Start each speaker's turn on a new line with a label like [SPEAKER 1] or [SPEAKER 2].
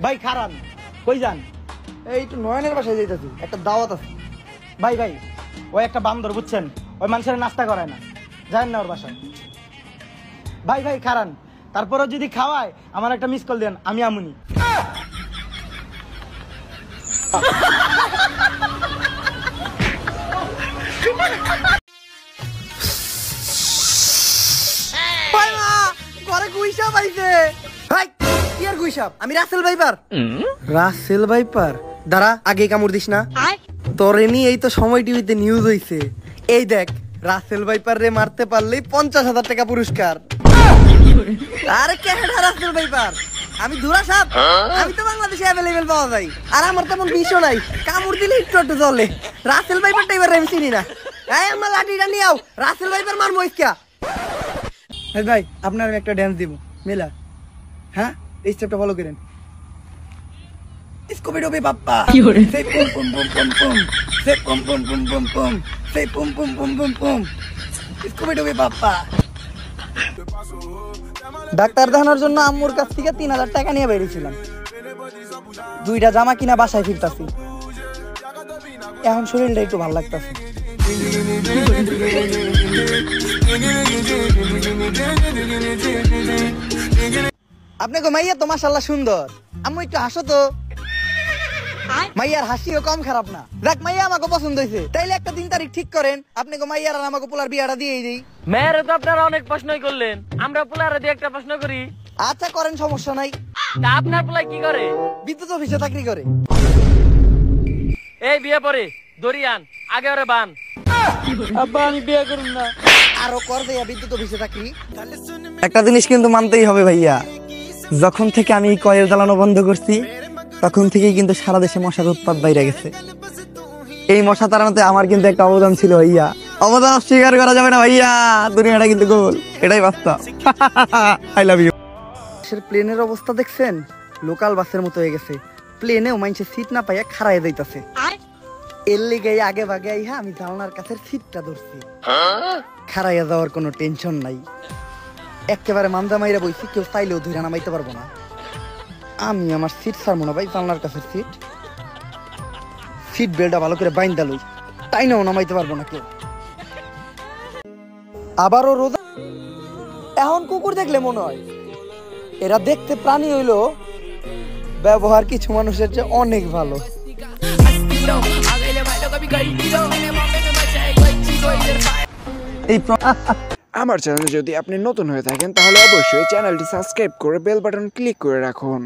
[SPEAKER 1] ভাই খারান, কই যান?
[SPEAKER 2] এই তো নয়নের বাসায় যাইতাছি, একটা দাওয়াত আছে।
[SPEAKER 1] ভাই ভাই ওই একটা বান্দর বুঝছেন, ওই মানুষের নাস্তা করায় না, যান না ওর বাসায়। ভাই ভাই খারান, তারপরে যদি খাওয়ায় আমার একটা মিস কল দেন, আমি আমুনি।
[SPEAKER 2] ঘরে গুইসাপ আইছে। ভাই কি আর গুইসাপ? আমি রাসেল ভাইপার। Russell viper? দাঁড়া, আগে কামড় দিস না। তোরে নিয়ে এই তো সময় টিভিতে নিউজ হইছে। এই দেখ, রাসেল ভাইপার রে মারতে পারলেই 50,000 টাকা পুরস্কার। আরে কেডা রাসেল ভাইপার? আমি ধুরা সাপ। আমি তো বাংলাদেশে অ্যাভেলেবেল পাওয়া যায়, আর আমার তেমন বিষও নাই, কামড় দিলে একটু একটু জ্বলে। রাসেল ভাইপারটা এবার আমি চিনি না। এই আমার লাঠিটা নিয়ে আও, রাসেল ভাইপার মারবো ইসকা। ভাই আপনার আমি একটা ড্যান্স দিব, মেলা। হ্যাঁ, এই স্টেপটা ফলো করেন। স্কুবি ডুবি বাপ্পা, সে পুম পুম পুম পুম পুম, সে পুম পুম পুম পুম পুম, সে পুম পুম পুম পুম পুম, স্কুবি ডুবি বাপ্পা। ডাক্তার দেখানোর জন্য আম্মুর কাছ থেকে 3,000 টাকা নিয়ে বেরিয়েছিলাম। 2টা জামা কিনা বাসায় ফিরতাছি। এখন শরীরটা একটু ভালো লাগতেছে। আপনাকে মাইয়া তো মাশাআল্লাহ সুন্দর। আম্মু একটু হাসো তো। মাইয়ার হাসিও কম খারাপ না। দেখ মাইয়া আমাকে পছন্দ হয়েছে, তাইলে একটা দিন তারিখ ঠিক করেন, আপনাকে মাইয়ার আর আমাকে পোলার বিয়াটা দিয়েই দিই।
[SPEAKER 3] মেয়েরে তো আপনারা অনেক প্রশ্নই করলেন, আমরা পোলারে দিয়ে একটা প্রশ্ন করি।
[SPEAKER 2] আচ্ছা করেন, সমস্যা নাই।
[SPEAKER 3] তা আপনার পোলাই কি করে?
[SPEAKER 2] বিদ্যুৎ অফিসে চাকরি করে।
[SPEAKER 3] এই বিয়ে পরে দরিয়ান আগে ওরে বান। আব্বা আমি বিয়ে করুম না।
[SPEAKER 2] আরো কর দেয়া বিদ্যুৎ অফিসে চাকরি। একটা জিনিস কিন্তু মানতেই হবে ভাইয়া, যখন থেকে আমি কয়েল জ্বালানো বন্ধ করছি তখন থেকেই কিন্তু সারা দেশে মশার উৎপাত বাইরে গেছে। এই মশা তাড়ানোতে আমার কিন্তু একটা অবদান ছিল ভাইয়া, অবদান অস্বীকার করা যাবে না ভাইয়া। দুনিয়াটা কিন্তু গোল, এটাই বাস্তব। I love you. প্লেনের অবস্থা দেখছেন? লোকাল বাসের মতো হয়ে গেছে। প্লেনেও মাইনছে সিট না পাইয়া খাড়ায় যাইতাছে। এর লেগে আগে ভাগে আইহা আমি জানলার কাছের সিটটা ধরছি। খাড়াইয়া যাওয়ার কোনো টেনশন নাই, একেবারে মান্দা মাইরা বইছি, কেউ চাইলেও ধরে নামাইতে পারবো না। আমি আমার সিট ছাড়বো না ভাই, জানলার কাছের সিট বেল্টটা ভালো করে বাইন্দা লই, তাই নাও নামাইতে পারবো না কেউ। আবারও রোজা। এখন কুকুর দেখলে মনে হয় এরা দেখতে প্রাণী হইলো, ব্যবহার কিছু মানুষের চেয়ে অনেক ভালো।
[SPEAKER 4] আমার চ্যানেলে যদি আপনি নতুন হয়ে থাকেন তাহলে অবশ্যই চ্যানেলটি সাবস্ক্রাইব করে বেল বাটন ক্লিক করে রাখুন।